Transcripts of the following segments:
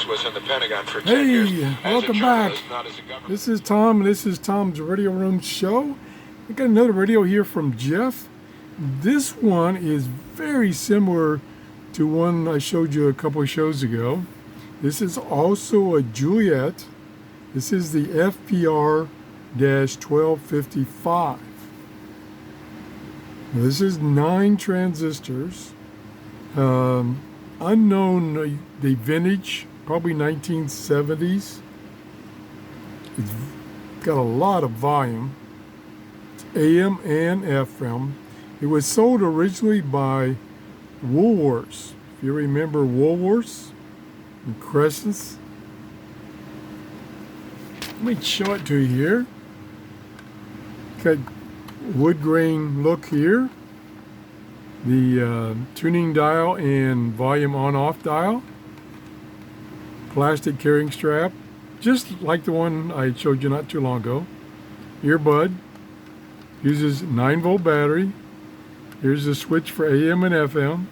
TRRS was in the Pentagon for 10 years. Hey, welcome back. This is Tom, and this is Tom's Radio Room Show. We got another radio here from Jeff. This one is very similar to one I showed you a couple of shows ago. This is also a Juliette. This is the FPR-1255. This is 9 transistors. Unknown, the vintage, probably 1970s. It's got a lot of volume. It's AM and FM. It was sold originally by Woolworths. If you remember Woolworths and Crescents. Let me show it to you here. Got wood grain look here. The tuning dial and volume on-off dial. Plastic carrying strap, just like the one I showed you not too long ago. Earbud. Uses 9-volt battery. Here's the switch for AM and FM.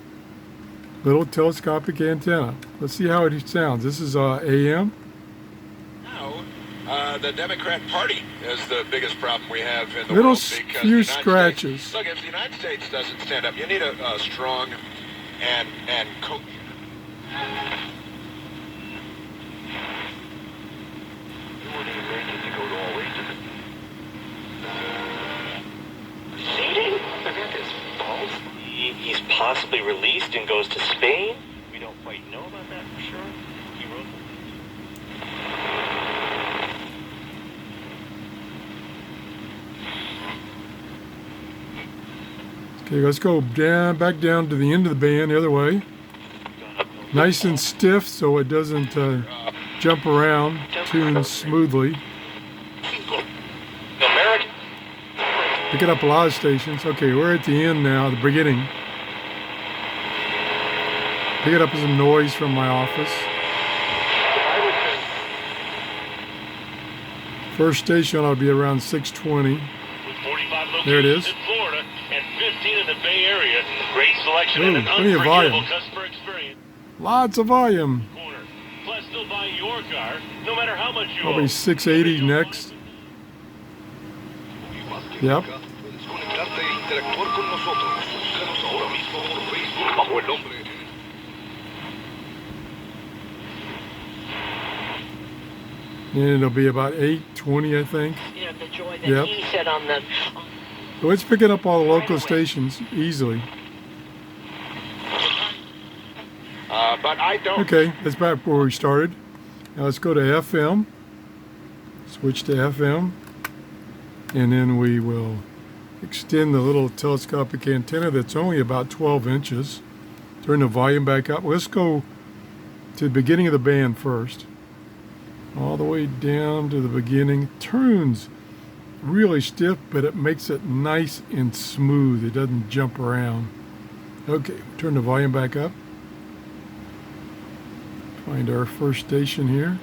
Little telescopic antenna. Let's see how it sounds. This is AM. The Democrat Party is the biggest problem we have in the Little world. Because few scratches. Look, if the United States doesn't stand up, you need a strong and coherent. Seating? He's possibly released and goes to Spain. We don't quite know about that for sure. He wrote. Okay, let's go back down to the end of the band the other way. Nice and stiff so it doesn't jump around, tune smoothly. Pick it up a lot of stations. Okay, we're at the end now, the beginning. Pick it up as some noise from my office. First station ought to be around 620. There it is. And 15 in the Bay Area. Great selection and an plenty of volume. Customer experience. Lots of volume. Plus, they'll buy your car, no matter how much you Probably 680 next. Yep. And it'll be about 820, I think. Yeah, the joy that Yep. he said on the. So it's picking up all the local stations easily. But I don't. Okay, that's back where we started. Now let's go to FM. Switch to FM. And then we will extend the little telescopic antenna that's only about 12 inches. Turn the volume back up. Let's go to the beginning of the band first. All the way down to the beginning. Turns really stiff, but it makes it nice and smooth. It doesn't jump around. Okay, turn the volume back up. Find our first station here.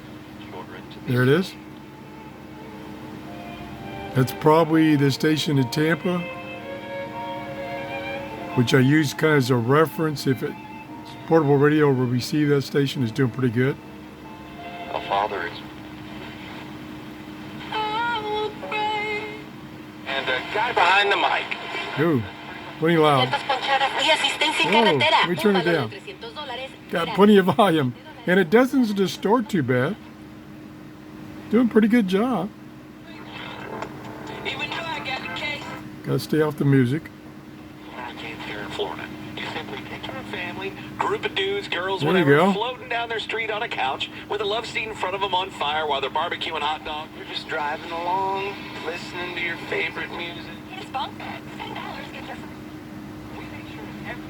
There it is. That's probably the station in Tampa, which I use kind of as a reference. If it's portable radio will receive that station, is doing pretty good. A father is. And a guy behind the mic. Ooh, plenty loud. Whoa, let me turn it down. Got plenty of volume. And it doesn't distort too bad. Doing a pretty good job. Gotta stay off the music. Here in Florida. You simply picture a family, group of dudes, girls, There you whatever, go. floating down their street on a couch with a love seat in front of them on fire while they're barbecuing hot dogs. You're just driving along, listening to your favorite music. It's fun. $10 gets your. We make sure every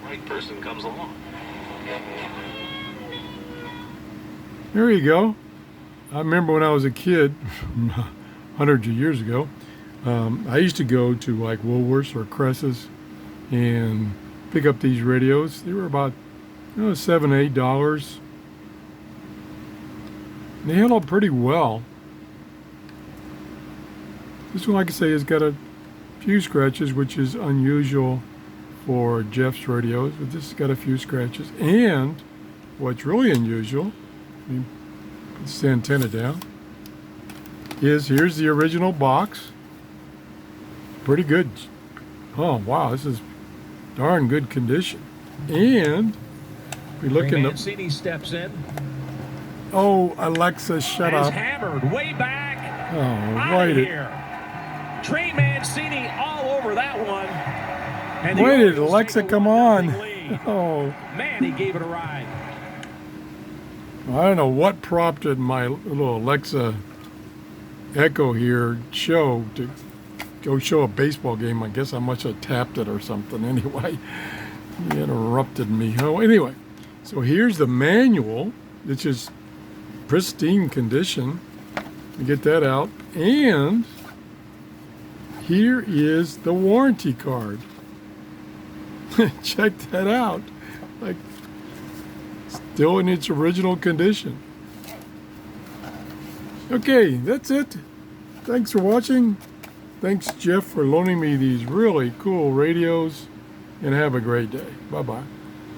right person comes along. There you go. I remember when I was a kid, hundreds of years ago, I used to go to like Woolworths or Crescents and pick up these radios. They were about $7, $8. They held up pretty well. This one, like I say, has got a few scratches, which is unusual for Jeff's radios, but this has got a few scratches. And what's really unusual, let me put this antenna down, is here's the original box. Pretty good. Oh wow, this is darn good condition. And we look in the. Mancini steps in. Oh, Alexa, shut Is up. hammered way back. Oh, Out right. of here. Trey Mancini all over that one. And the Wait it, Orioles Alexa, take a come 1-0 on. lead. Oh, Man, he gave it a ride. I don't know what prompted my little Alexa Echo here show to go show a baseball game. I guess I must have tapped it or something. Anyway, he interrupted me. Oh, anyway, so here's the manual, which is pristine condition. We get that out, and here is the warranty card. Check that out. Like, still in its original condition. Okay, that's it. Thanks for watching. Thanks, Jeff, for loaning me these really cool radios, and have a great day. Bye-bye.